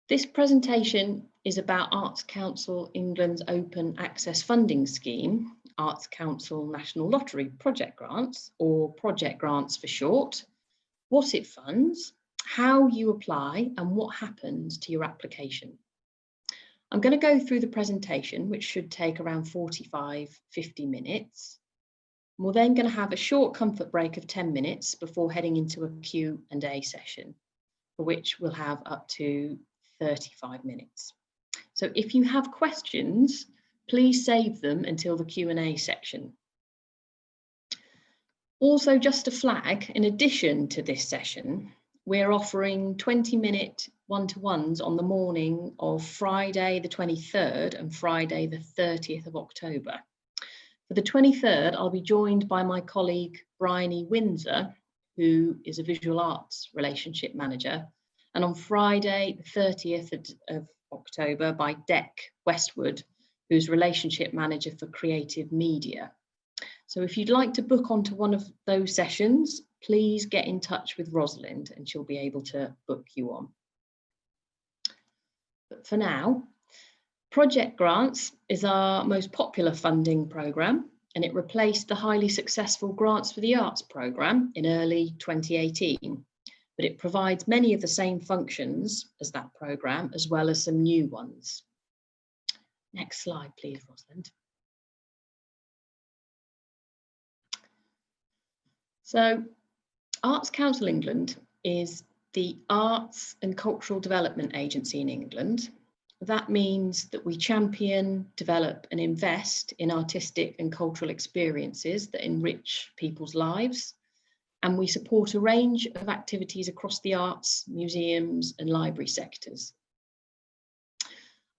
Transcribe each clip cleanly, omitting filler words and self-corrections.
This presentation is about Arts Council England's open access funding scheme, Arts Council National Lottery project grants, or project grants for short, what it funds, how you apply, and what happens to your application. I'm going to go through the presentation, which should take around 45-50 minutes. We're then going to have a short comfort break of 10 minutes before heading into a Q&A session, for which we'll have up to 35 minutes. So if you have questions, please save them until the Q&A section. Also, just a flag, in addition to this session, we're offering 20-minute one-to-ones on the morning of Friday the 23rd and Friday the 30th of October. For the 23rd, I'll be joined by my colleague Bryony Windsor, who is a visual arts relationship manager, and on Friday the 30th of October by Dec Westwood, who's relationship manager for creative media. So if you'd like to book onto one of those sessions, please get in touch with Rosalind and she'll be able to book you on. But for now, Project Grants is our most popular funding programme, and it replaced the highly successful Grants for the Arts programme in early 2018. But it provides many of the same functions as that programme, as well as some new ones. Next slide, please, Rosalind. So, Arts Council England is the arts and cultural development agency in England. That means that we champion, develop and invest in artistic and cultural experiences that enrich people's lives. And we support a range of activities across the arts, museums and library sectors.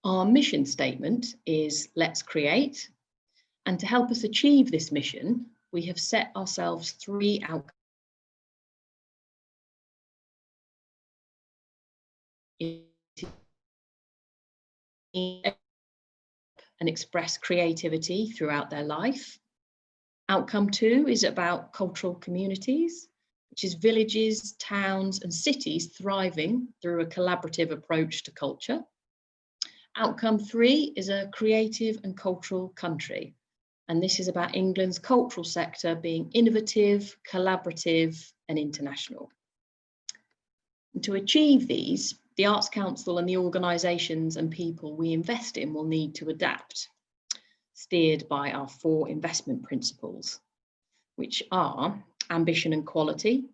Our mission statement is Let's Create. And to help us achieve this mission, we have set ourselves 3 outcomes. And express creativity throughout their life. Outcome 2 is about cultural communities, which is villages, towns and cities thriving through a collaborative approach to culture. Outcome 3 is a creative and cultural country, and this is about England's cultural sector being innovative, collaborative and international. And to achieve these, the Arts Council and the organisations and people we invest in will need to adapt, steered by our 4 investment principles, which are ambition and quality.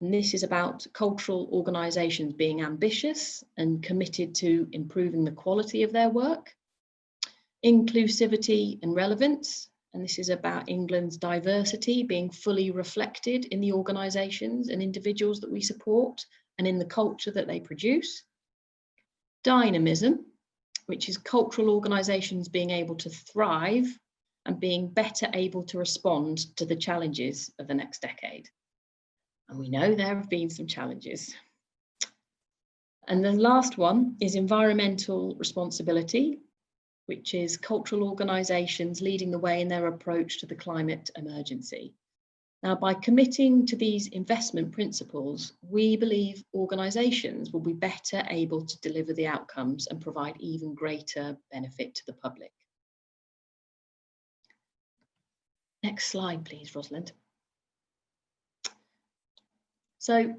And this is about cultural organisations being ambitious and committed to improving the quality of their work. Inclusivity and relevance, and this is about England's diversity being fully reflected in the organisations and individuals that we support and in the culture that they produce. Dynamism, which is cultural organisations being able to thrive and being better able to respond to the challenges of the next decade. And we know there have been some challenges. And the last one is environmental responsibility, which is cultural organisations leading the way in their approach to the climate emergency. Now, by committing to these investment principles, we believe organisations will be better able to deliver the outcomes and provide even greater benefit to the public. Next slide, please, Rosalind. So,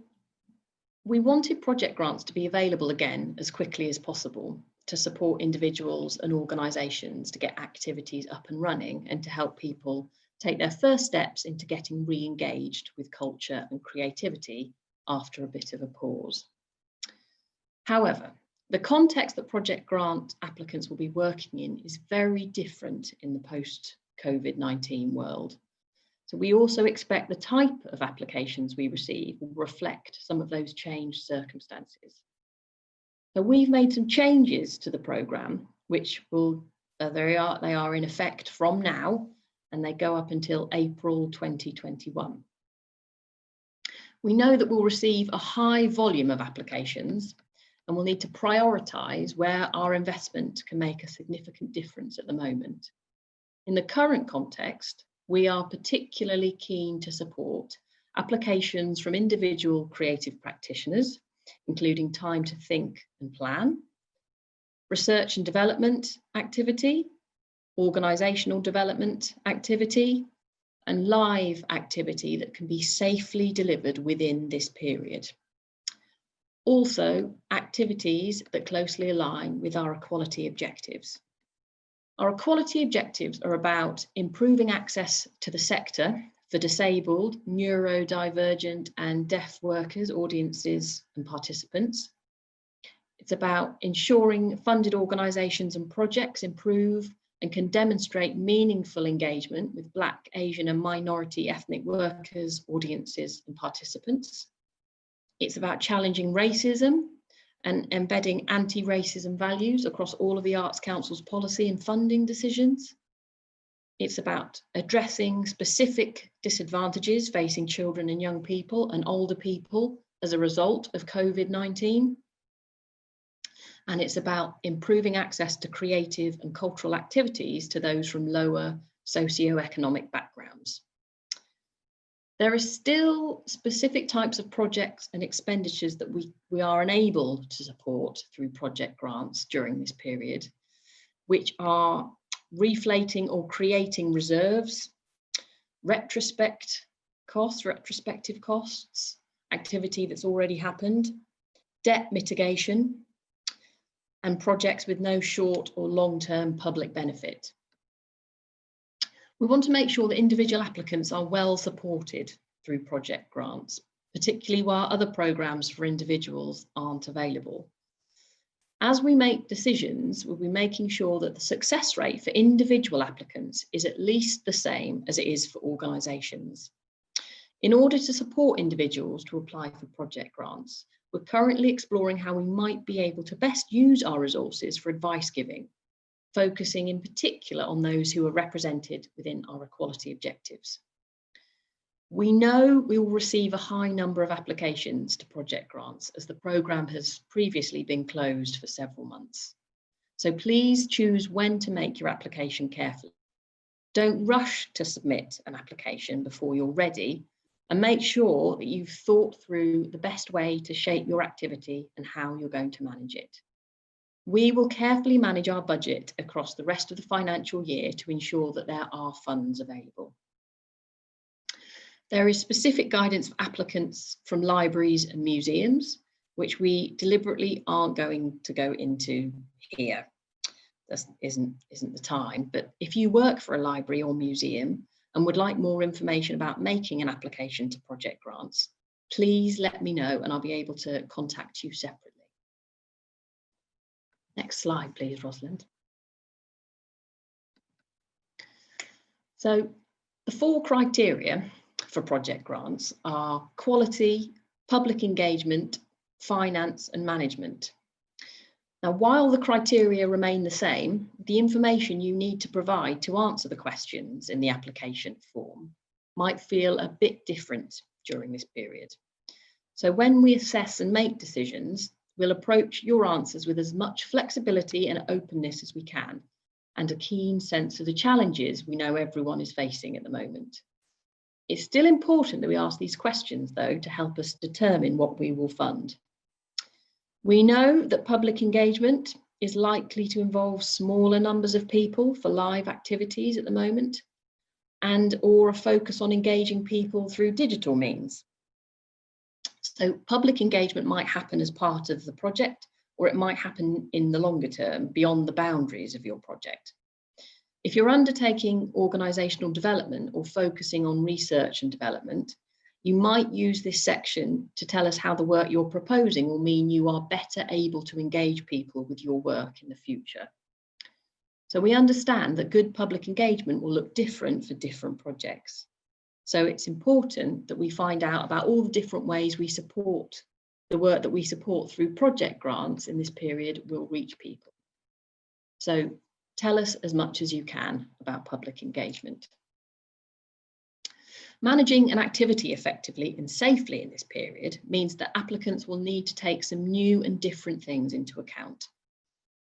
we wanted project grants to be available again as quickly as possible to support individuals and organisations to get activities up and running and to help people take their first steps into getting re-engaged with culture and creativity after a bit of a pause. However, the context that project grant applicants will be working in is very different in the post-COVID-19 world. So we also expect the type of applications we receive will reflect some of those changed circumstances. So we've made some changes to the programme, which will, they are in effect from now, and they go up until April 2021. We know that we'll receive a high volume of applications and we'll need to prioritise where our investment can make a significant difference at the moment. In the current context, we are particularly keen to support applications from individual creative practitioners including time to think and plan, research and development activity, organisational development activity, and live activity that can be safely delivered within this period. Also, activities that closely align with our equality objectives. Our equality objectives are about improving access to the sector for disabled, neurodivergent and deaf workers, audiences and participants. It's about ensuring funded organisations and projects improve and can demonstrate meaningful engagement with Black, Asian and minority ethnic workers, audiences and participants. It's about challenging racism and embedding anti-racism values across all of the Arts Council's policy and funding decisions. It's about addressing specific disadvantages facing children and young people and older people as a result of COVID-19. And it's about improving access to creative and cultural activities to those from lower socioeconomic backgrounds. There are still specific types of projects and expenditures that we are unable to support through project grants during this period, which are reflating or creating reserves, retrospective costs, activity that's already happened, debt mitigation, and projects with no short or long-term public benefit. We want to make sure that individual applicants are well supported through project grants, particularly while other programmes for individuals aren't available. As we make decisions, we'll be making sure that the success rate for individual applicants is at least the same as it is for organisations. In order to support individuals to apply for project grants, we're currently exploring how we might be able to best use our resources for advice giving, focusing in particular on those who are represented within our equality objectives. We know we will receive a high number of applications to project grants as the programme has previously been closed for several months. So please choose when to make your application carefully. Don't rush to submit an application before you're ready, and make sure that you've thought through the best way to shape your activity and how you're going to manage it. We will carefully manage our budget across the rest of the financial year to ensure that there are funds available. There is specific guidance for applicants from libraries and museums, which we deliberately aren't going to go into here. This isn't the time, but if you work for a library or museum and would like more information about making an application to project grants, please let me know and I'll be able to contact you separately. Next slide, please, Rosalind. So the 4 criteria for project grants are quality, public engagement, finance and management. Now, while the criteria remain the same, the information you need to provide to answer the questions in the application form might feel a bit different during this period. So when we assess and make decisions, we'll approach your answers with as much flexibility and openness as we can, and a keen sense of the challenges we know everyone is facing at the moment. It's still important that we ask these questions, though, to help us determine what we will fund. We know that public engagement is likely to involve smaller numbers of people for live activities at the moment, and or a focus on engaging people through digital means. So public engagement might happen as part of the project, or it might happen in the longer term beyond the boundaries of your project. If you're undertaking organisational development or focusing on research and development, you might use this section to tell us how the work you're proposing will mean you are better able to engage people with your work in the future. So we understand that good public engagement will look different for different projects. So it's important that we find out about all the different ways we support the work that we support through project grants in this period will reach people. So tell us as much as you can about public engagement. Managing an activity effectively and safely in this period means that applicants will need to take some new and different things into account.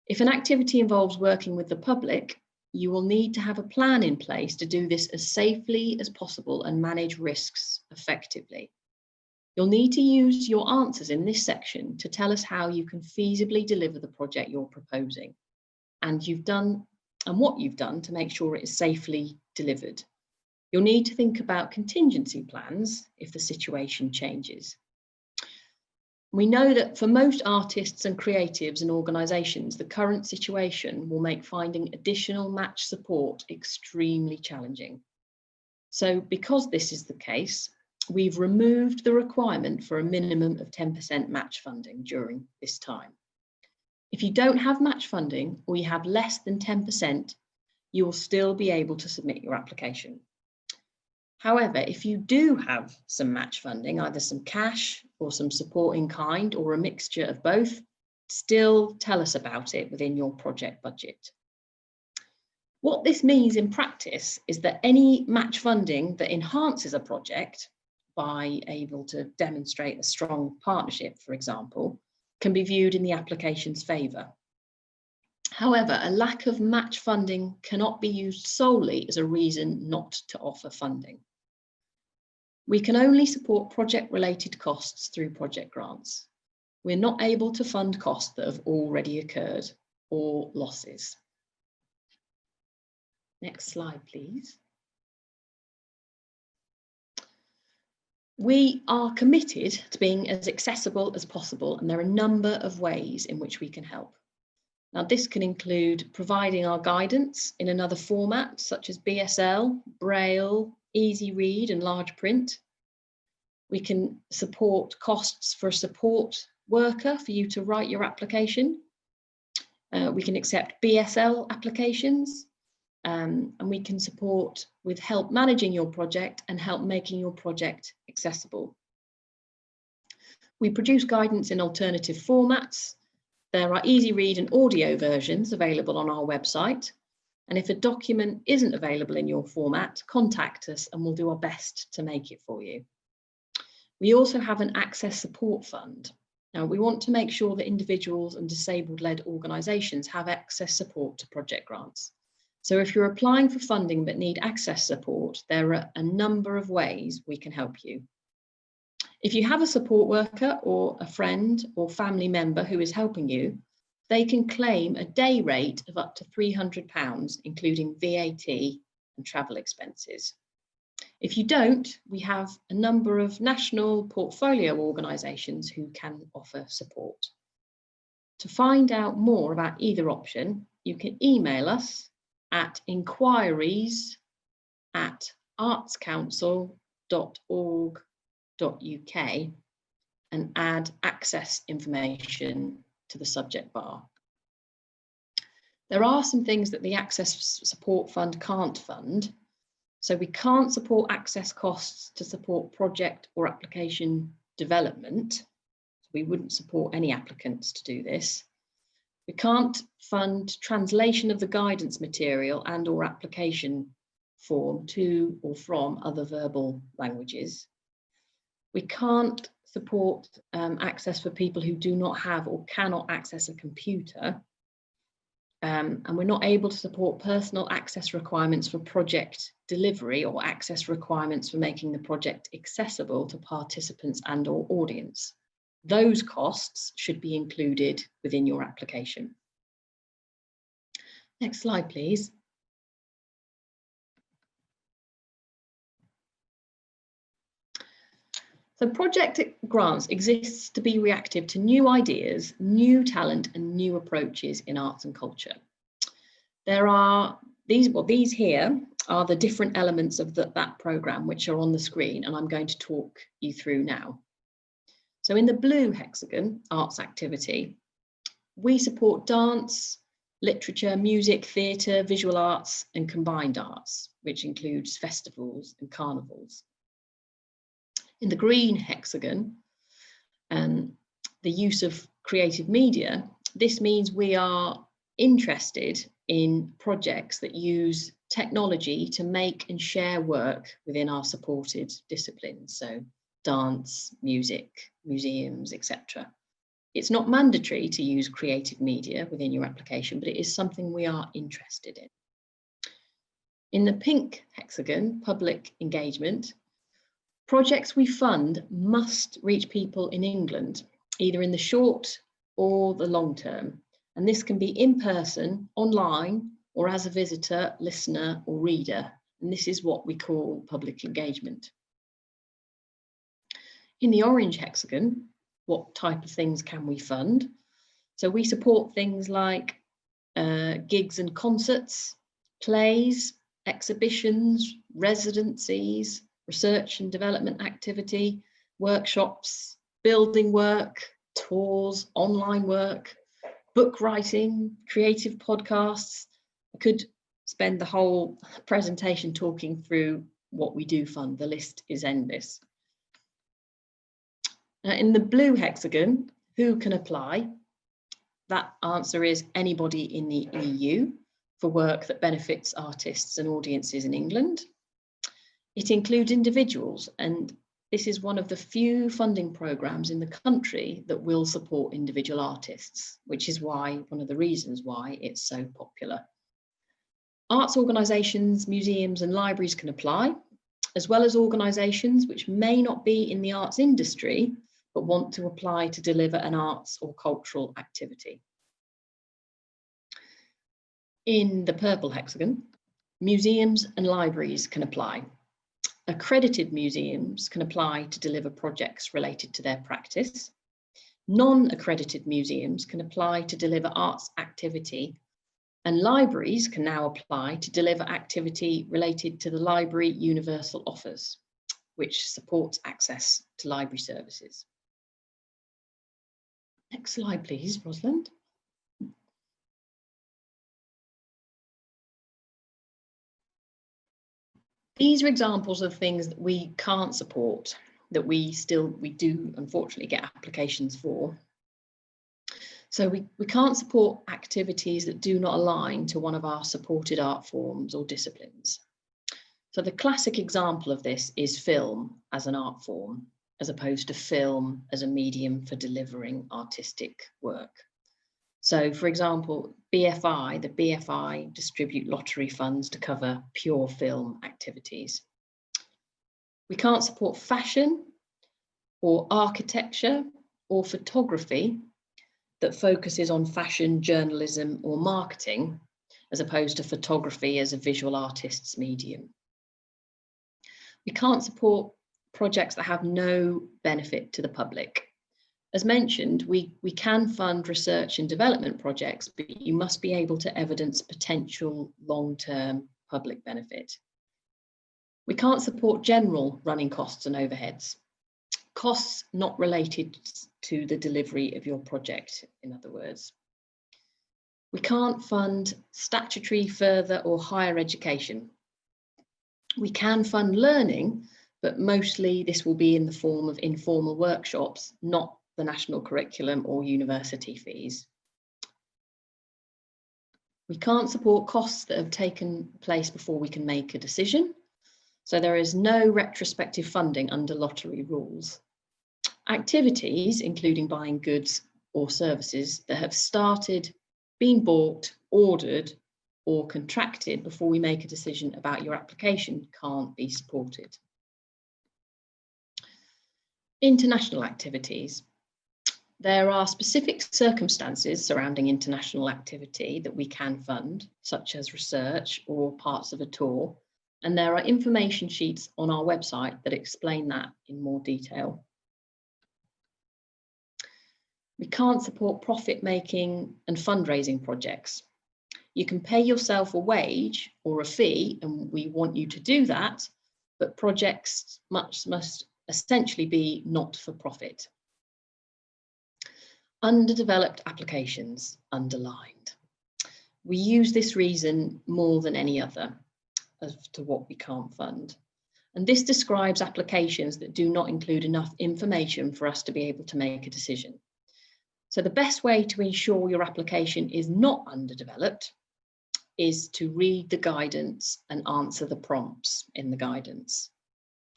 If an activity involves working with the public, you will need to have a plan in place to do this as safely as possible and manage risks effectively. You'll need to use your answers in this section to tell us how you can feasibly deliver the project you're proposing, and what you've done to make sure it is safely delivered. You'll need to think about contingency plans if the situation changes. We know that for most artists and creatives and organisations, the current situation will make finding additional match support extremely challenging. So because this is the case, we've removed the requirement for a minimum of 10% match funding during this time. If you don't have match funding or you have less than 10%, you will still be able to submit your application. However, if you do have some match funding, either some cash or some support in kind or a mixture of both, still tell us about it within your project budget. What this means in practice is that any match funding that enhances a project by able to demonstrate a strong partnership, for example, can be viewed in the application's favour. However, a lack of match funding cannot be used solely as a reason not to offer funding. We can only support project-related costs through project grants. We're not able to fund costs that have already occurred or losses. Next slide, please. We are committed to being as accessible as possible, and there are a number of ways in which we can help. Now, this can include providing our guidance in another format, such as BSL, Braille, Easy Read and large print. We can support costs for a support worker for you to write your application. We can accept BSL applications, and we can support with help managing your project and help making your project accessible. We produce guidance in alternative formats. There are easy read and audio versions available on our website. And if a document isn't available in your format, contact us and we'll do our best to make it for you. We also have an Access Support Fund. Now, we want to make sure that individuals and disabled-led organisations have access support to project grants. So if you're applying for funding but need access support, there are a number of ways we can help you. If you have a support worker or a friend or family member who is helping you, they can claim a day rate of up to £300, including VAT and travel expenses. If you don't, we have a number of national portfolio organisations who can offer support. To find out more about either option, you can email us at inquiries@artscouncil.org.uk and add access information to the subject bar. There are some things that the Access Support Fund can't fund. So we can't support access costs to support project or application development. We wouldn't support any applicants to do this. We can't fund translation of the guidance material and or application form to or from other verbal languages. We can't support access for people who do not have or cannot access a computer. And we're not able to support personal access requirements for project delivery or access requirements for making the project accessible to participants and or audience. Those costs should be included within your application. Next slide, please. So project grants exists to be reactive to new ideas, new talent and new approaches in arts and culture. There are these here are the different elements of that programme which are on the screen, and I'm going to talk you through now. So in the blue hexagon, arts activity, we support dance, literature, music, theatre, visual arts and combined arts, which includes festivals and carnivals. In the green hexagon, the use of creative media, this means we are interested in projects that use technology to make and share work within our supported disciplines, so dance, music, museums, etc. It's not mandatory to use creative media within your application, but it is something we are interested in. In the pink hexagon, public engagement, Projects we fund must reach people in England, either in the short or the long term. And this can be in person, online, or as a visitor, listener, or reader. And this is what we call public engagement. In the orange hexagon, what type of things can we fund? So we support things like gigs and concerts, plays, exhibitions, residencies, research and development activity, workshops, building work, tours, online work, book writing, creative podcasts. I could spend the whole presentation talking through what we do fund. The list is endless. In the blue hexagon, who can apply? That answer is anybody in the EU for work that benefits artists and audiences in England. It includes individuals, and this is one of the few funding programmes in the country that will support individual artists, which is why, one of the reasons why it's so popular. Arts organisations, museums and libraries can apply, as well as organisations which may not be in the arts industry, but want to apply to deliver an arts or cultural activity. In the purple hexagon, museums and libraries can apply. Accredited museums can apply to deliver projects related to their practice. Non-accredited museums can apply to deliver arts activity, and libraries can now apply to deliver activity related to the Library Universal Offers, which supports access to library services. Next slide, please, Rosalind. These are examples of things that we can't support, that we do unfortunately get applications for. So we can't support activities that do not align to one of our supported art forms or disciplines. So the classic example of this is film as an art form, as opposed to film as a medium for delivering artistic work. So, for example, BFI, the BFI distribute lottery funds to cover pure film activities. We can't support fashion or architecture or photography that focuses on fashion, journalism or marketing, as opposed to photography as a visual artist's medium. We can't support projects that have no benefit to the public. As mentioned, we can fund research and development projects, but you must be able to evidence potential long-term public benefit. We can't support general running costs and overheads, costs not related to the delivery of your project, in other words. We can't fund statutory, further or higher education. We can fund learning, but mostly this will be in the form of informal workshops, not the national curriculum or university fees. We can't support costs that have taken place before we can make a decision. So there is no retrospective funding under lottery rules. Activities, including buying goods or services that have started, been bought, ordered, or contracted before we make a decision about your application, can't be supported. International activities. There are specific circumstances surrounding international activity that we can fund, such as research or parts of a tour, and there are information sheets on our website that explain that in more detail. We can't support profit-making and fundraising projects. You can pay yourself a wage or a fee, and we want you to do that, but projects must essentially be not for profit. Underdeveloped applications, underlined. We use this reason more than any other as to what we can't fund. And this describes applications that do not include enough information for us to be able to make a decision. So the best way to ensure your application is not underdeveloped is to read the guidance and answer the prompts in the guidance.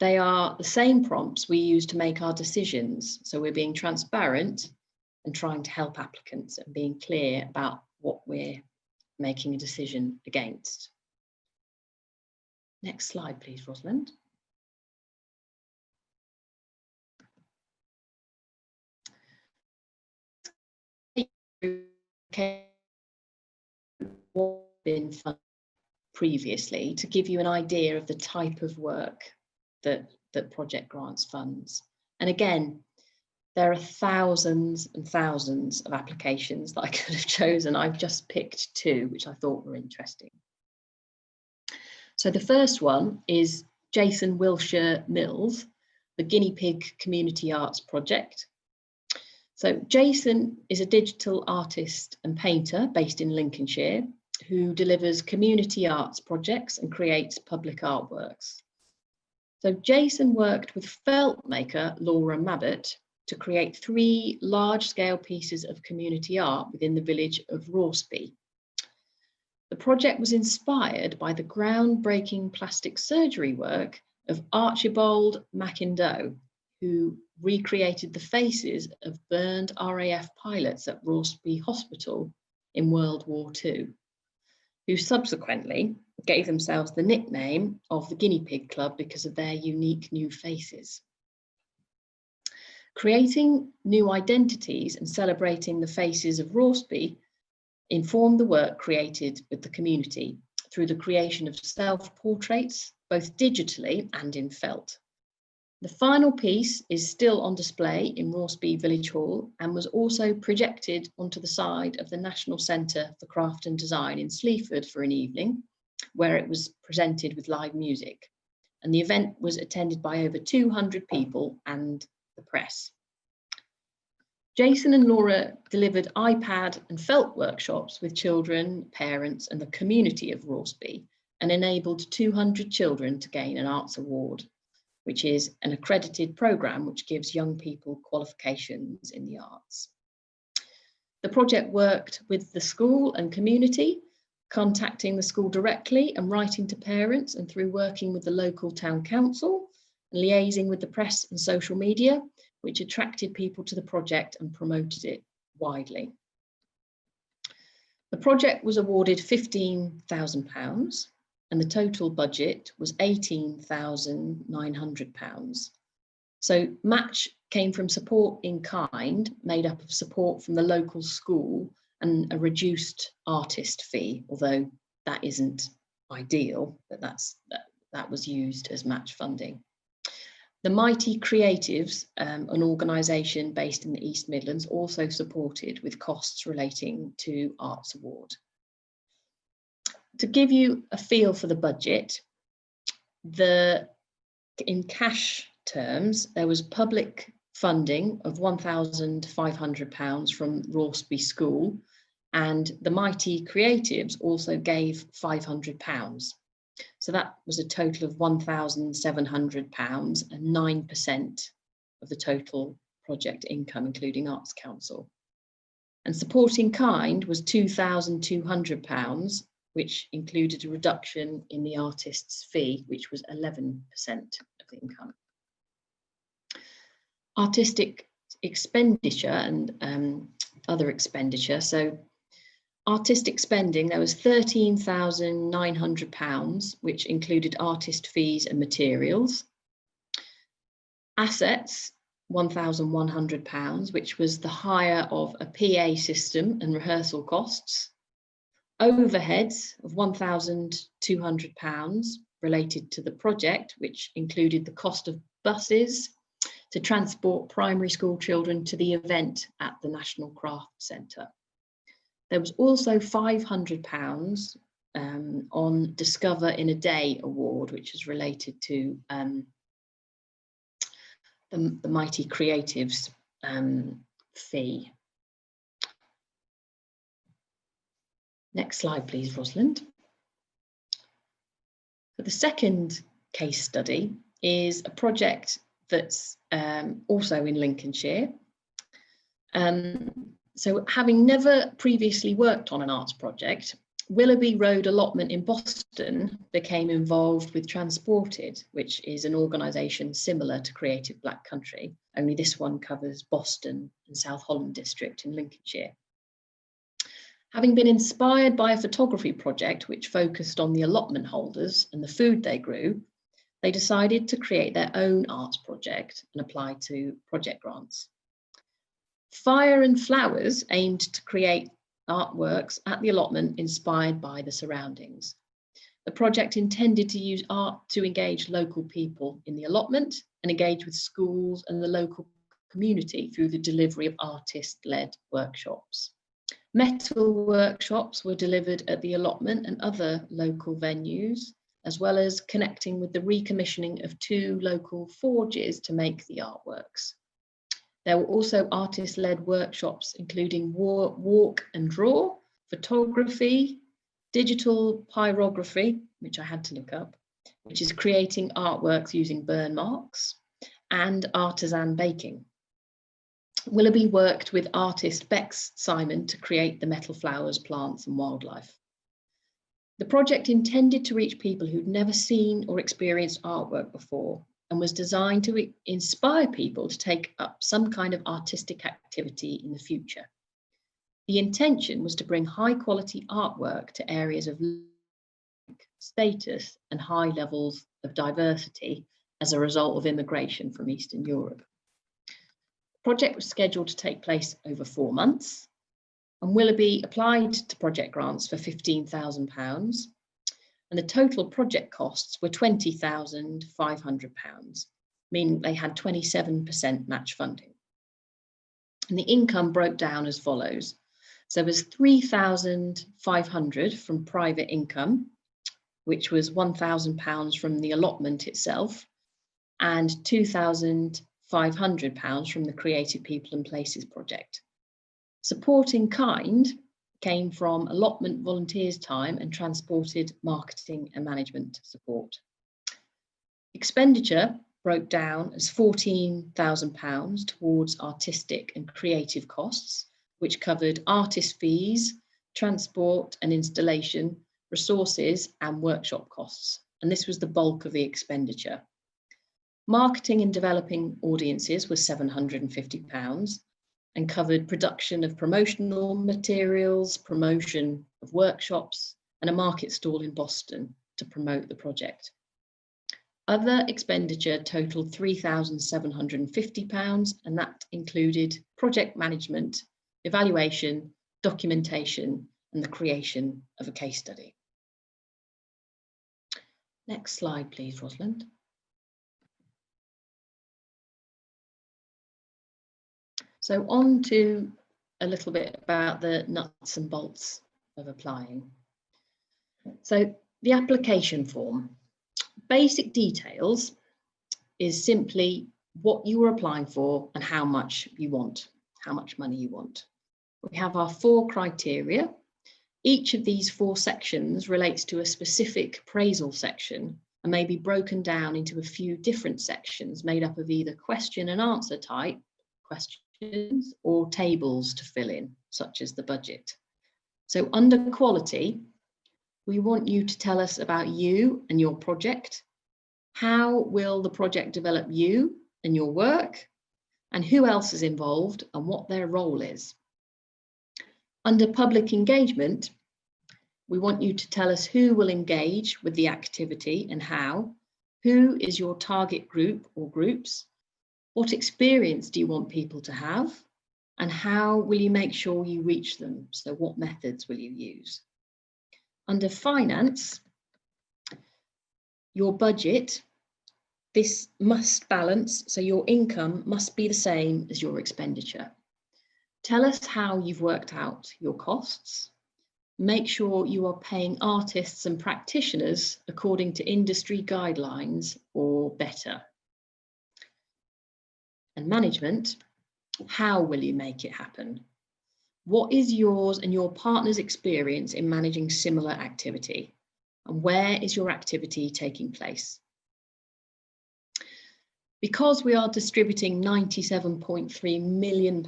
They are the same prompts we use to make our decisions. So we're being transparent and trying to help applicants and being clear about what we're making a decision against. Next slide, please, Rosalind. been funded previously to give you an idea of the type of work that Project Grants funds. And again, there are thousands and thousands of applications that I could have chosen. I've just picked two, which I thought were interesting. So the first one is Jason Wilshire Mills, the Guinea Pig Community Arts Project. So Jason is a digital artist and painter based in Lincolnshire who delivers community arts projects and creates public artworks. So Jason worked with felt maker Laura Mabbott to create 3 large-scale pieces of community art within the village of Rawsby. The project was inspired by the groundbreaking plastic surgery work of Archibald McIndoe, who recreated the faces of burned RAF pilots at Rawsby Hospital in World War II, who subsequently gave themselves the nickname of the Guinea Pig Club because of their unique new faces. Creating new identities and celebrating the faces of Rawsby informed the work created with the community through the creation of self-portraits, both digitally and in felt. The final piece is still on display in Rawsby Village Hall and was also projected onto the side of the National Centre for Craft and Design in Sleaford for an evening, where it was presented with live music. And the event was attended by over 200 people and the press. Jason and Laura delivered iPad and felt workshops with children, parents, and the community of Rawsby, and enabled 200 children to gain an Arts Award, which is an accredited programme which gives young people qualifications in the arts. The project worked with the school and community, contacting the school directly and writing to parents, and through working with the local town council and liaising with the press and social media, which attracted people to the project and promoted it widely. The project was awarded £15,000 and the total budget was £18,900. So match came from support in kind, made up of support from the local school and a reduced artist fee, although that isn't ideal, but that was used as match funding. The Mighty Creatives, an organisation based in the East Midlands, also supported with costs relating to Arts Award. To give you a feel for the budget, in cash terms, there was public funding of £1,500 from Rawsby School, and the Mighty Creatives also gave £500. So that was a total of £1,700 and 9% of the total project income, including Arts Council. And support in kind was £2,200, which included a reduction in the artist's fee, which was 11% of the income. Artistic expenditure and other expenditure. So artistic spending, there was £13,900, which included artist fees and materials. Assets, £1,100, which was the hire of a PA system and rehearsal costs. Overheads of £1,200 related to the project, which included the cost of buses to transport primary school children to the event at the National Craft Centre. There was also £500 on Discover in a Day award, which is related to the Mighty Creatives fee. Next slide, please, Rosalind. So the second case study is a project that's also in Lincolnshire. So having never previously worked on an arts project, Willoughby Road Allotment in Boston became involved with Transported, which is an organisation similar to Creative Black Country, only this one covers Boston and South Holland district in Lincolnshire. Having been inspired by a photography project which focused on the allotment holders and the food they grew, they decided to create their own arts project and apply to project grants. Fire and Flowers aimed to create artworks at the allotment inspired by the surroundings. The project intended to use art to engage local people in the allotment and engage with schools and the local community through the delivery of artist-led workshops. Metal workshops were delivered at the allotment and other local venues, as well as connecting with the recommissioning of 2 local forges to make the artworks. There were also artist-led workshops, including walk and draw, photography, digital pyrography, which I had to look up, which is creating artworks using burn marks, and artisan baking. Willoughby worked with artist Bex Simon to create the metal flowers, plants and wildlife. The project intended to reach people who'd never seen or experienced artwork before and was designed to inspire people to take up some kind of artistic activity in the future. The intention was to bring high quality artwork to areas of status and high levels of diversity as a result of immigration from Eastern Europe. The project was scheduled to take place over 4 months, and Willoughby applied to project grants for £15,000, and the total project costs were £20,500, meaning they had 27% match funding. And the income broke down as follows. So there was £3,500 from private income, which was £1,000 from the allotment itself, and £2,500 from the Creative People and Places project. Support in kind came from allotment volunteers' time and transported marketing and management support. Expenditure broke down as £14,000 towards artistic and creative costs, which covered artist fees, transport and installation, resources and workshop costs. And this was the bulk of the expenditure. Marketing and developing audiences was £750 and covered production of promotional materials, promotion of workshops, and a market stall in Boston to promote the project. Other expenditure totaled £3,750, and that included project management, evaluation, documentation, and the creation of a case study. Next slide, please, Rosalind. So on to a little bit about the nuts and bolts of applying. So the application form. Basic details is simply what you are applying for and how much you want, how much money you want. We have our 4 criteria. Each of these 4 sections relates to a specific appraisal section and may be broken down into a few different sections made up of either question and answer type questions or tables to fill in, such as the budget. So under quality, we want you to tell us about you and your project. How will the project develop you and your work? And who else is involved and what their role is? Under public engagement, we want you to tell us who will engage with the activity and how. Who is your target group or groups? What experience do you want people to have? And how will you make sure you reach them? So what methods will you use? Under finance, your budget, this must balance, so your income must be the same as your expenditure. Tell us how you've worked out your costs. Make sure you are paying artists and practitioners according to industry guidelines or better. And management, how will you make it happen? What is yours and your partner's experience in managing similar activity? And where is your activity taking place? Because we are distributing £97.3 million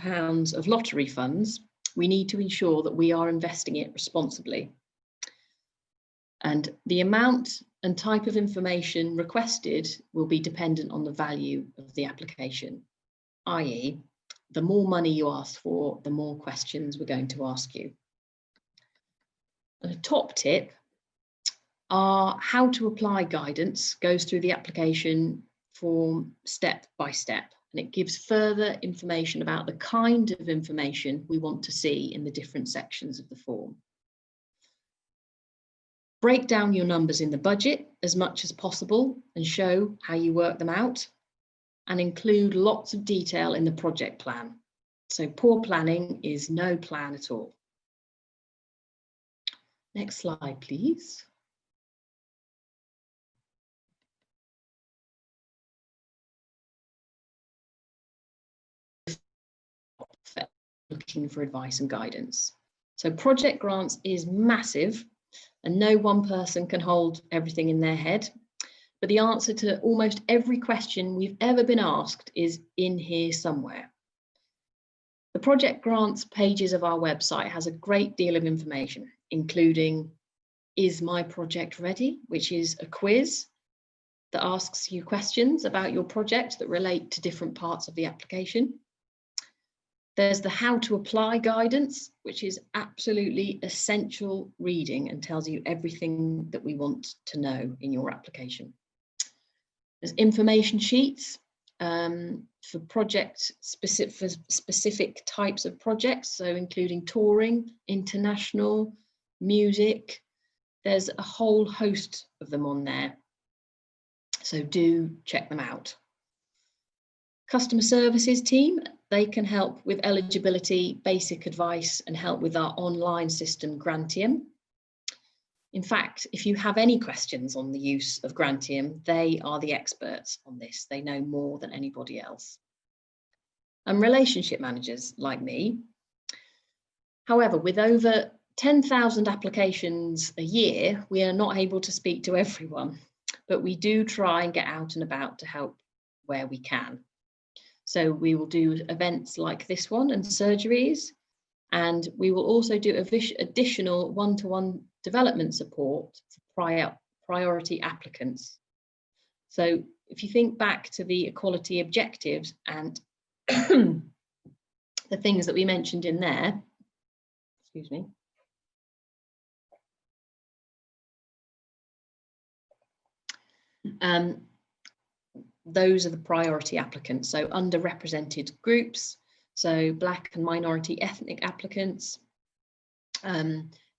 of lottery funds, we need to ensure that we are investing it responsibly. And the amount and type of information requested will be dependent on the value of the application, i.e., the more money you ask for, the more questions we're going to ask you. A top tip, our how to apply guidance goes through the application form step by step, and it gives further information about the kind of information we want to see in the different sections of the form. Break down your numbers in the budget as much as possible and show how you work them out, and include lots of detail in the project plan. So poor planning is no plan at all. Next slide, please. Looking for advice and guidance. So project grants is massive, and no one person can hold everything in their head. But the answer to almost every question we've ever been asked is in here somewhere. The project grants pages of our website has a great deal of information, including Is My Project Ready?, which is a quiz that asks you questions about your project that relate to different parts of the application. There's the How to Apply guidance, which is absolutely essential reading and tells you everything that we want to know in your application. There's information sheets for specific types of projects, so including touring, international, music. There's a whole host of them on there, so do check them out. Customer services team, they can help with eligibility, basic advice, and help with our online system, Grantium. In fact, if you have any questions on the use of Grantium, they are the experts on this. They know more than anybody else. And relationship managers like me. However, with over 10,000 applications a year, we are not able to speak to everyone, but we do try and get out and about to help where we can. So we will do events like this one and surgeries, and we will also do additional one-to-one development support for priority applicants. So if you think back to the equality objectives and the things that we mentioned in there, excuse me, those are the priority applicants. So underrepresented groups, so Black and minority ethnic applicants,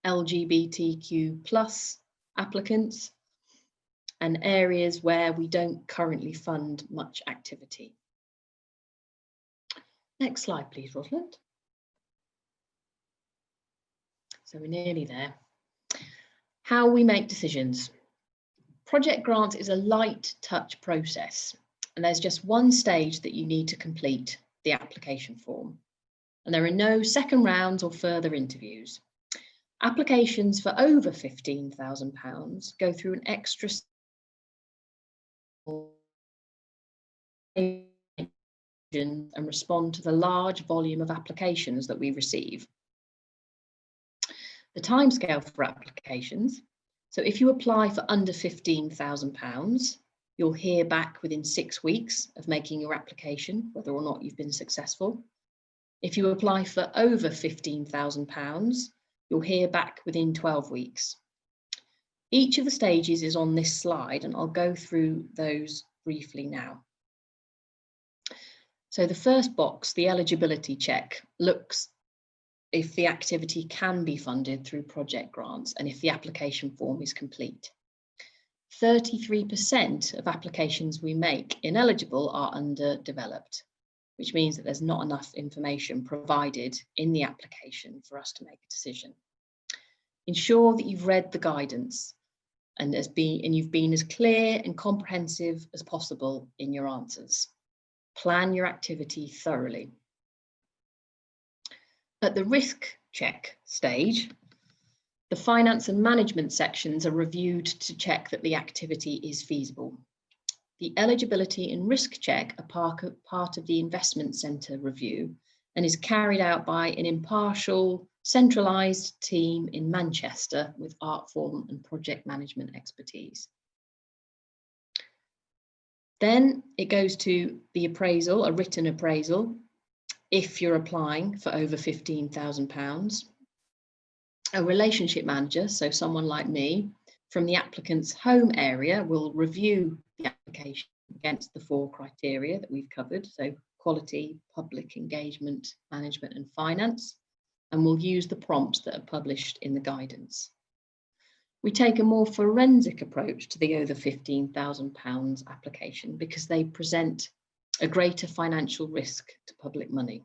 LGBTQ+ applicants, and areas where we don't currently fund much activity. Next slide, please, Rosalind. So we're nearly there. How we make decisions. Project grants is a light touch process, and there's just one stage that you need to complete, the application form. And there are no second rounds or further interviews. Applications for over £15,000 go through an extra and respond to the large volume of applications that we receive. The timescale for applications. So if you apply for under £15,000, you'll hear back within 6 weeks of making your application, whether or not you've been successful. If you apply for over £15,000, you'll hear back within 12 weeks. Each of the stages is on this slide, and I'll go through those briefly now. So the first box, the eligibility check, looks if the activity can be funded through project grants and if the application form is complete. 33% of applications we make ineligible are underdeveloped, which means that there's not enough information provided in the application for us to make a decision. Ensure that you've read the guidance and you've been as clear and comprehensive as possible in your answers. Plan your activity thoroughly. At the risk check stage, the finance and management sections are reviewed to check that the activity is feasible. The eligibility and risk check are part of the investment centre review and is carried out by an impartial, centralised team in Manchester with art form and project management expertise. Then it goes to the appraisal, a written appraisal, if you're applying for over £15,000. A relationship manager, so someone like me, from the applicant's home area will review the application against the 4 criteria that we've covered, so quality, public engagement, management and finance, and we'll use the prompts that are published in the guidance. We take a more forensic approach to the over £15,000 application because they present a greater financial risk to public money.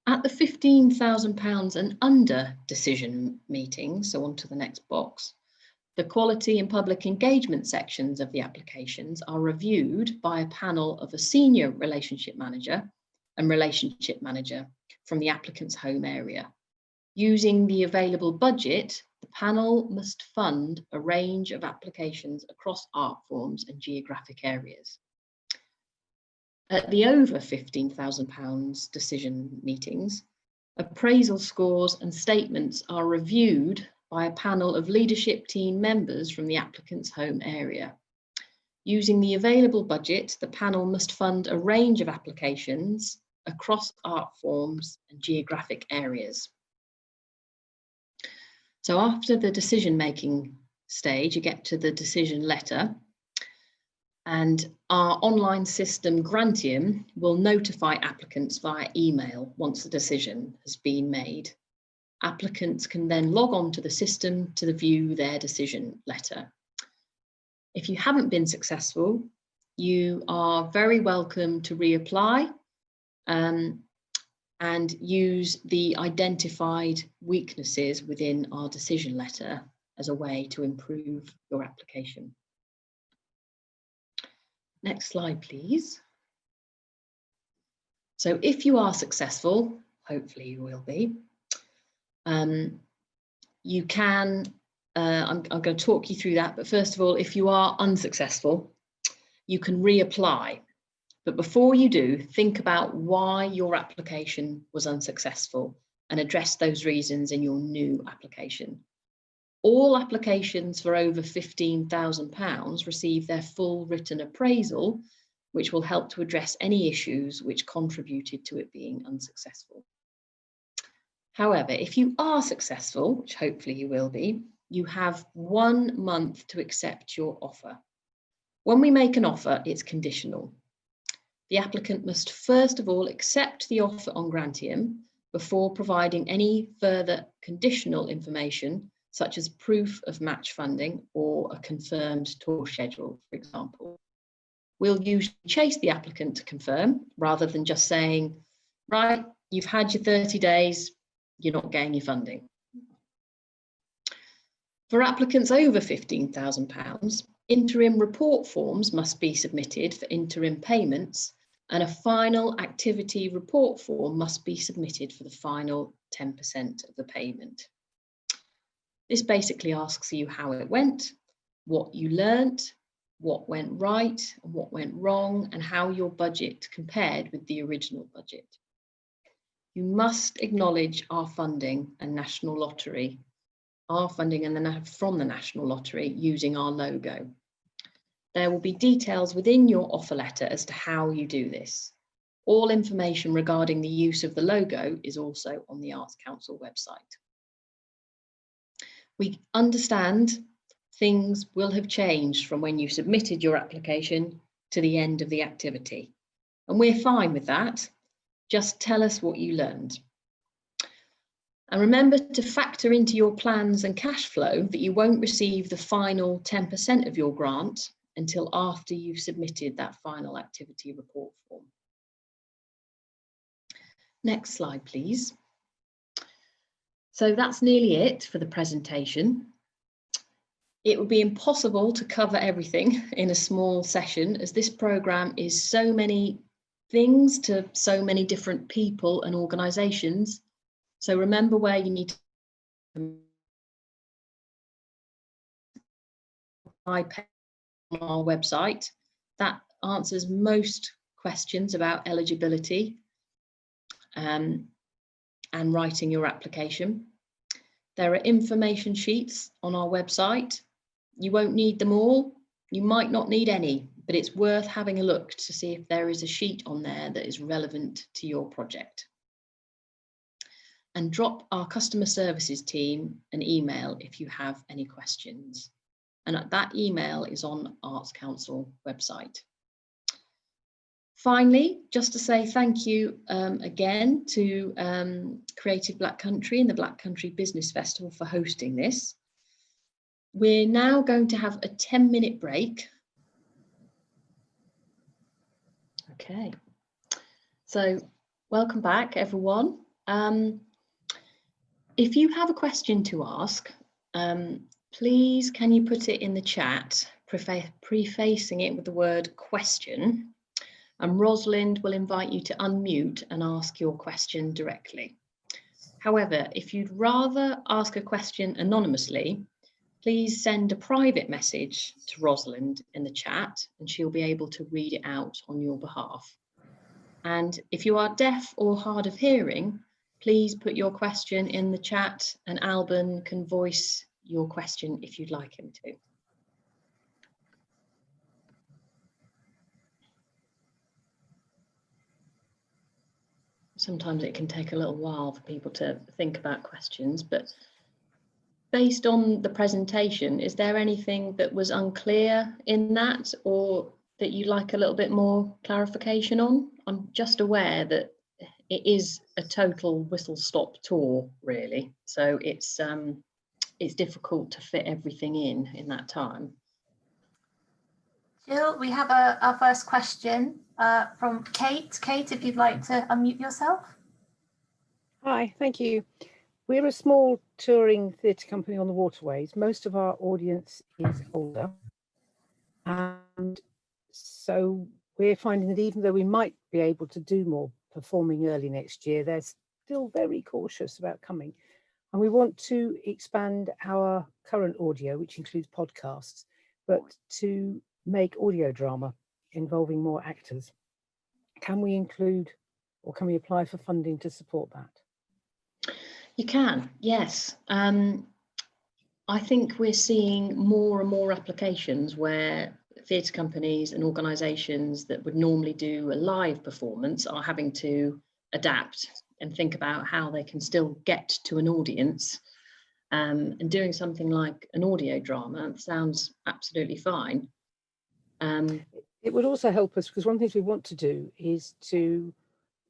At the £15,000 and under decision meetings, so on to the next box, the quality and public engagement sections of the applications are reviewed by a panel of a senior relationship manager and relationship manager from the applicant's home area. Using the available budget, the panel must fund a range of applications across art forms and geographic areas. At the over £15,000 decision meetings, appraisal scores and statements are reviewed by a panel of leadership team members from the applicant's home area. Using the available budget, the panel must fund a range of applications across art forms and geographic areas. So after the decision-making stage, you get to the decision letter, and our online system Grantium will notify applicants via email once the decision has been made. Applicants can then log on to the system to view their decision letter. If you haven't been successful, you are very welcome to reapply and use the identified weaknesses within our decision letter as a way to improve your application. Next slide, please. So if you are successful, hopefully you will be, you can, I'm going to talk you through that, but first of all, if you are unsuccessful, you can reapply. But before you do, think about why your application was unsuccessful and address those reasons in your new application. All applications for over £15,000 receive their full written appraisal, which will help to address any issues which contributed to it being unsuccessful. However, if you are successful, which hopefully you will be, you have 1 month to accept your offer. When we make an offer, it's conditional. The applicant must first of all accept the offer on Grantium before providing any further conditional information, such as proof of match funding or a confirmed tour schedule, for example. We'll usually chase the applicant to confirm rather than just saying, right, you've had your 30 days, you're not getting your funding. For applicants over £15,000, interim report forms must be submitted for interim payments, and a final activity report form must be submitted for the final 10% of the payment. This basically asks you how it went, what you learnt, what went right and what went wrong, and how your budget compared with the original budget. You must acknowledge our funding and National Lottery, from the National Lottery using our logo. There will be details within your offer letter as to how you do this. All information regarding the use of the logo is also on the Arts Council website. We understand things will have changed from when you submitted your application to the end of the activity, and we're fine with that. Just tell us what you learned. And remember to factor into your plans and cash flow that you won't receive the final 10% of your grant until after you've submitted that final activity report form. Next slide, please. So that's nearly it for the presentation. It would be impossible to cover everything in a small session, as this programme is so many things to so many different people and organisations. So remember where you need to on our website. That answers most questions about eligibility and writing your application. There are information sheets on our website. You won't need them all. You might not need any, but it's worth having a look to see if there is a sheet on there that is relevant to your project. And drop our customer services team an email if you have any questions. and that email is on Arts Council website. Finally, just to say thank you again to Creative Black Country and the Black Country Business Festival for hosting this. We're now going to have a 10-minute break. Okay, so welcome back, everyone. If you have a question to ask, please can you put it in the chat, prefacing it with the word question, and Rosalind will invite you to unmute and ask your question directly. However, if you'd rather ask a question anonymously, please send a private message to Rosalind in the chat and she'll be able to read it out on your behalf. And if you are deaf or hard of hearing, please put your question in the chat and Alban can voice your question if you'd like him to. Sometimes it can take a little while for people to think about questions, but based on the presentation, is there anything that was unclear in that or that you'd like a little bit more clarification on? I'm just aware that it is a total whistle-stop tour, really. So it's difficult to fit everything in that time. Jill, we have our first question from Kate. Kate, if you'd like to unmute yourself. Hi, thank you. We're a small touring theatre company on the waterways. Most of our audience is older. And so we're finding that even though we might be able to do more performing early next year, they're still very cautious about coming. And we want to expand our current audio, which includes podcasts, but to make audio drama involving more actors. Can we include or can we apply for funding to support that? You can, yes. I think we're seeing more and more applications where theatre companies and organisations that would normally do a live performance are having to adapt and think about how they can still get to an audience. And doing something like an audio drama sounds absolutely fine. It would also help us because one of the things we want to do is to,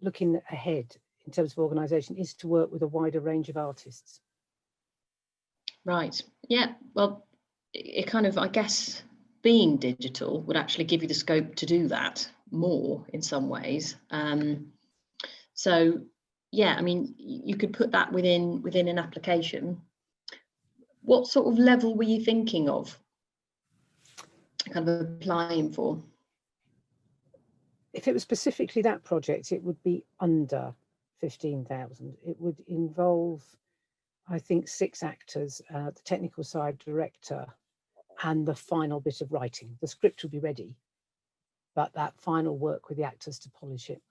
looking ahead in terms of organisation, is to work with a wider range of artists. Right, yeah, well, it kind of, I guess, being digital would actually give you the scope to do that more in some ways. So, yeah, I mean, you could put that within an application. What sort of level were you thinking of kind of applying for? If it was specifically that project, it would be under 15,000. It would involve, I think, 6 actors, the technical side, director, and the final bit of writing. The script will be ready, but that final work with the actors to polish it.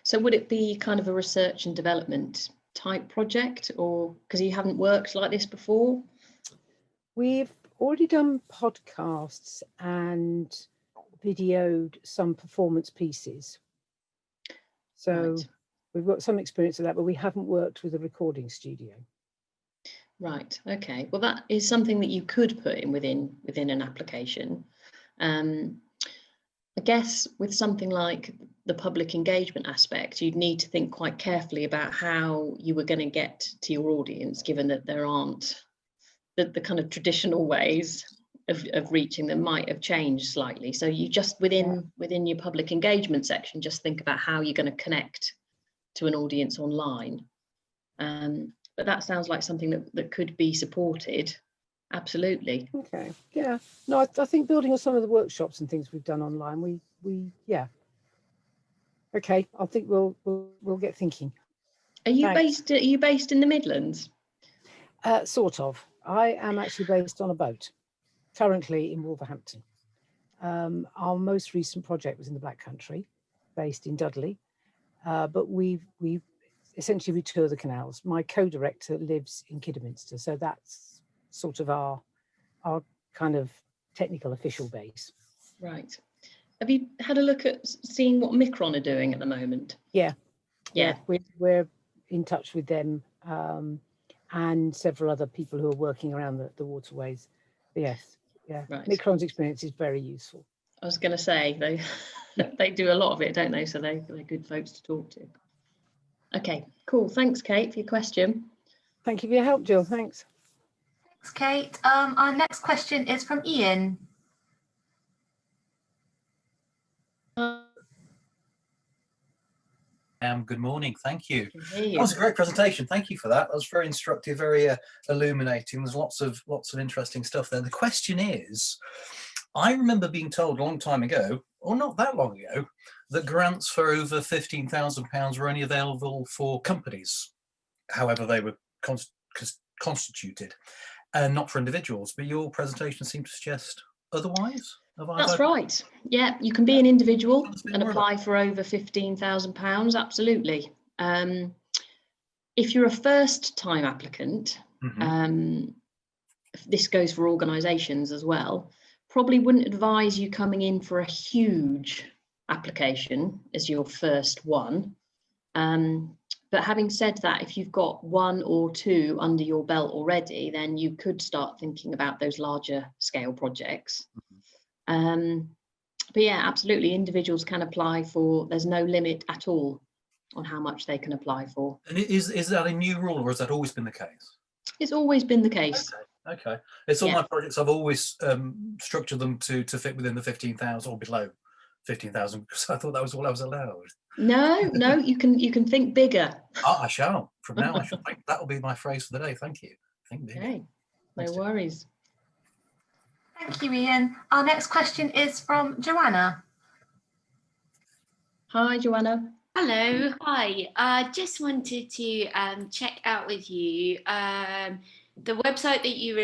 So would it be kind of a research and development type project, or because you haven't worked like this before? We've already done podcasts and videoed some performance pieces. So right. We've got some experience of that, but we haven't worked with a recording studio. Right, okay. Well, that is something that you could put in within an application. I guess with something like the public engagement aspect, you'd need to think quite carefully about how you were going to get to your audience, given that there aren't the kind of traditional ways of reaching them might have changed slightly. So you just within your public engagement section, just think about how you're going to connect to an audience online. But that sounds like something that could be supported. Absolutely. Okay. Yeah. No, I think building on some of the workshops and things we've done online, we yeah. Okay. I think we'll get thinking. Are you based in the Midlands? Sort of. I am actually based on a boat, currently in Wolverhampton. Our most recent project was in the Black Country, based in Dudley, but we essentially we tour the canals. My co-director lives in Kidderminster, so that's sort of our kind of technical official base. Right. Have you had a look at seeing what Micron are doing at the moment? Yeah. We're in touch with them and several other people who are working around the waterways. Yes. Yeah, Right. Nick Cron's experience is very useful. I was going to say they do a lot of it, don't they? So they're good folks to talk to. Okay, cool. Thanks, Kate, for your question. Thank you for your help, Jill. Thanks. Thanks, Kate. Our next question is from Ian. Good morning. Thank you. Can hear you. That was a great presentation. Thank you for that. That was very instructive, very illuminating. There's lots of interesting stuff there. The question is, I remember being told a long time ago, or not that long ago, that grants for over £15,000 were only available for companies, however they were constituted, and not for individuals. But your presentation seemed to suggest otherwise. That's right. Yeah, you can be an individual and apply for over £15,000. Absolutely. If you're a first-time applicant, this goes for organisations as well. Probably wouldn't advise you coming in for a huge application as your first one. But having said that, if you've got one or two under your belt already, then you could start thinking about those larger scale projects. But yeah, absolutely, individuals can apply for, there's no limit at all on how much they can apply for. And is that a new rule, or has that always been the case? It's always been the case. Okay. It's all my projects, I've always structured them to fit within the 15,000 or below 15,000, because I thought that was all I was allowed. No, you can think bigger. I shall. From now, I shall think that will be my phrase for the day. Thank you. Think bigger. Okay, no worries. Thank you, Ian. Our next question is from Joanna. Hi, Joanna. Hello, hi. I just wanted to check out with you the website that you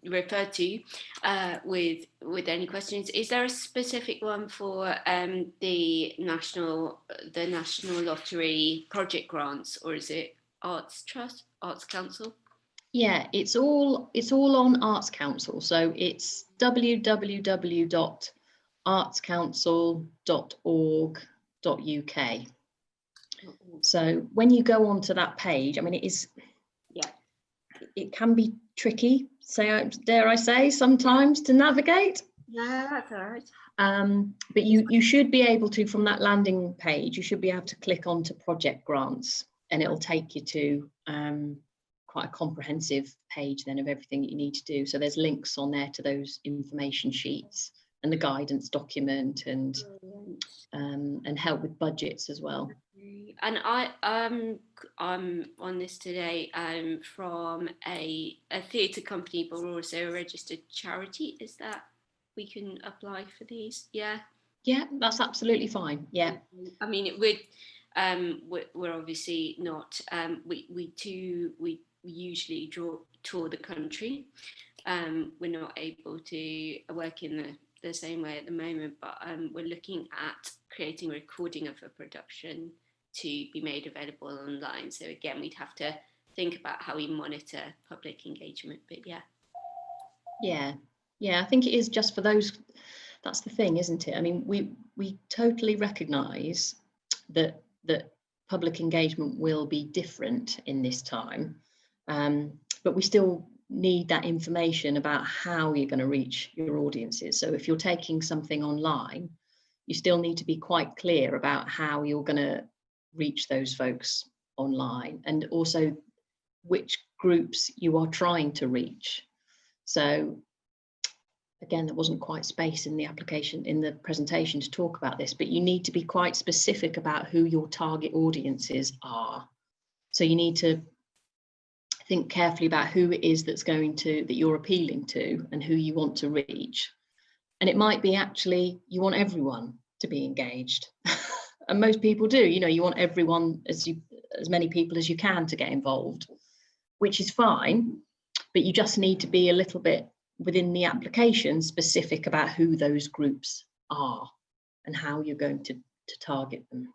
referred to with any questions. Is there a specific one for the National Lottery project grants, or is it Arts Council? Yeah, it's all on Arts Council. So it's www.artscouncil.org.uk. So when you go onto that page, I mean, it can be tricky, dare I say, sometimes to navigate. Yeah, that's all right. But you should be able to, from that landing page, you should be able to click onto project grants, and it'll take you to quite a comprehensive page then of everything that you need to do. So there's links on there to those information sheets and the guidance document and help with budgets as well. And I'm on this today from a theatre company, but we're also a registered charity. Is that we can apply for these? Yeah, that's absolutely fine. Yeah, I mean, it would we're obviously not we usually tour the country. We're not able to work in the same way at the moment, but we're looking at creating a recording of a production to be made available online. So again, we'd have to think about how we monitor public engagement, but yeah, I think it is just for those. That's the thing, isn't it? I mean, we totally recognise that public engagement will be different in this time, but we still need that information about how you're going to reach your audiences. So if you're taking something online, you still need to be quite clear about how you're going to reach those folks online, and also which groups you are trying to reach. So again, there wasn't quite space in the application, in the presentation, to talk about this, but you need to be quite specific about who your target audiences are. So you need to think carefully about who it is that you're appealing to and who you want to reach. And it might be actually you want everyone to be engaged. And most people do, you want everyone, as many people as you can, to get involved, which is fine, but you just need to be a little bit within the application specific about who those groups are and how you're going to target them.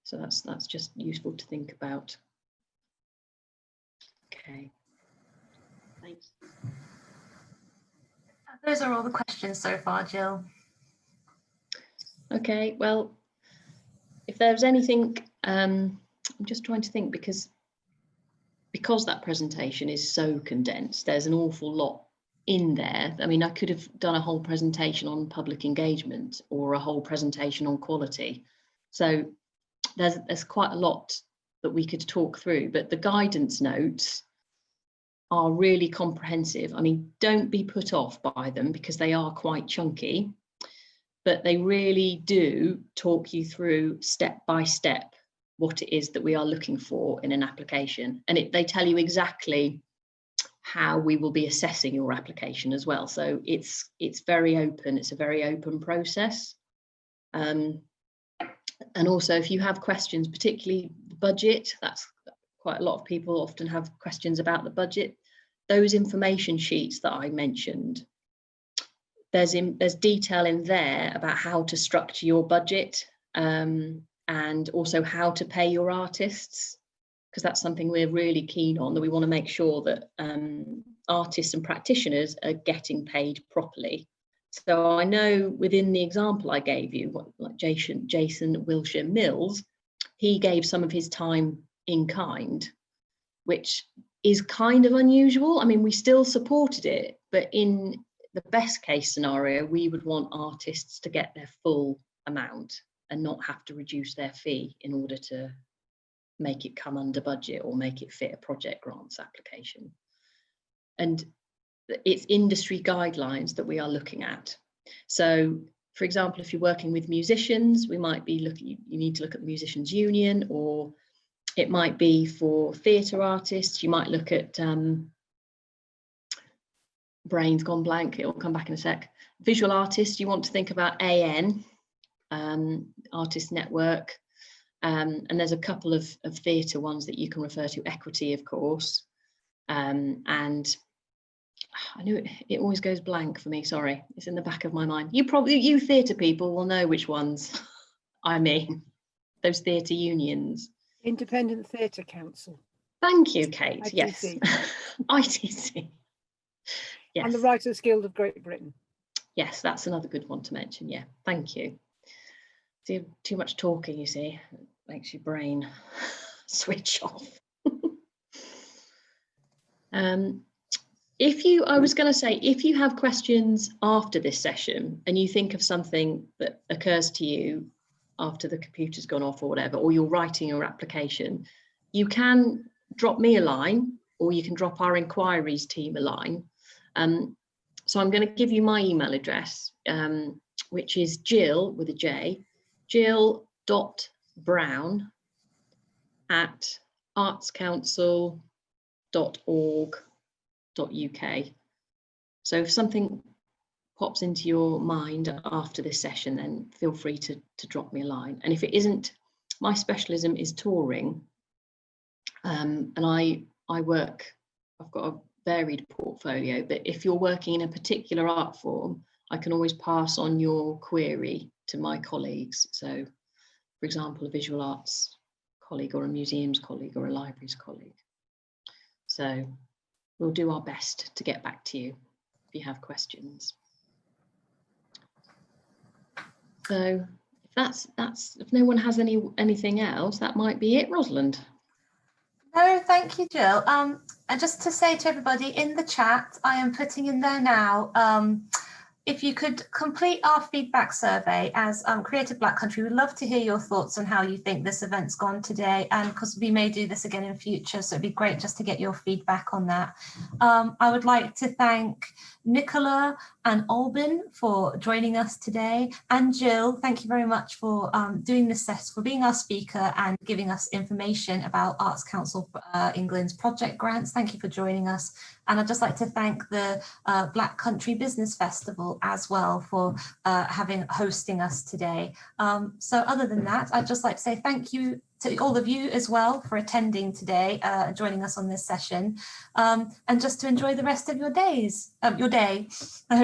So that's just useful to think about. Okay, thanks. Those are all the questions so far, Jill. Okay, well, if there's anything, I'm just trying to think, because because that presentation is so condensed, there's an awful lot in there. I mean, I could have done a whole presentation on public engagement or a whole presentation on quality. So there's quite a lot that we could talk through, but the guidance notes are really comprehensive. I mean, don't be put off by them because they are quite chunky, but they really do talk you through step by step what it is that we are looking for in an application. And they tell you exactly how we will be assessing your application as well. So it's very open. It's a very open process. And also, if you have questions, particularly the budget, that's quite a lot of people often have questions about the budget. Those information sheets that I mentioned, there's detail in there about how to structure your budget, and also how to pay your artists, because that's something we're really keen on, that we want to make sure that artists and practitioners are getting paid properly. So I know within the example I gave you, like Jason Wilshire Mills, he gave some of his time in kind, which is kind of unusual. I mean, we still supported it, but in the best case scenario, we would want artists to get their full amount and not have to reduce their fee in order to make it come under budget or make it fit a project grants application. And it's industry guidelines that we are looking at. So, for example, if you're working with musicians, we might be looking, you need to look at the Musicians Union, or it might be for theatre artists, you might look at, brain's gone blank, it'll come back in a sec. Visual artists, you want to think about AN, Artist Network, and there's a couple of theatre ones that you can refer to, Equity, of course, and I knew it always goes blank for me, sorry, it's in the back of my mind. You theatre people will know which ones I mean, those theatre unions. Independent Theatre Council. Thank you, Kate. ITC. Yes. ITC. Yes. And the Writers Guild of Great Britain. Yes, that's another good one to mention. Yeah, thank you. Too much talking, you see, it makes your brain switch off. I was going to say, if you have questions after this session and you think of something that occurs to you after the computer's gone off or whatever, or you're writing your application, you can drop me a line, or you can drop our inquiries team a line. So I'm going to give you my email address, which is Jill with a J, jill.brown@artscouncil.org.uk. So if something pops into your mind after this session, then feel free to drop me a line. And if it isn't, my specialism is touring, and I've got a varied portfolio, but if you're working in a particular art form, I can always pass on your query to my colleagues. So, for example, a visual arts colleague or a museums colleague or a libraries colleague. So we'll do our best to get back to you if you have questions. So if no one has anything else, that might be it, Rosalind. No, thank you, Jill. And just to say to everybody in the chat, I am putting in there now, if you could complete our feedback survey as Creative Black Country, we'd love to hear your thoughts on how you think this event's gone today, and because we may do this again in future, so it'd be great just to get your feedback on that. I would like to thank Nicola and Albin for joining us today, and Jill, thank you very much for doing this session, for being our speaker and giving us information about Arts Council England's project grants. Thank you for joining us. And I'd just like to thank the Black Country Business Festival as well for hosting us today. So other than that, I'd just like to say thank you to all of you as well for attending today, joining us on this session, and just to enjoy the rest of your day. I hope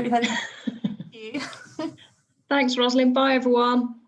you had. Thank you. Thanks, Rosalind. Bye, everyone.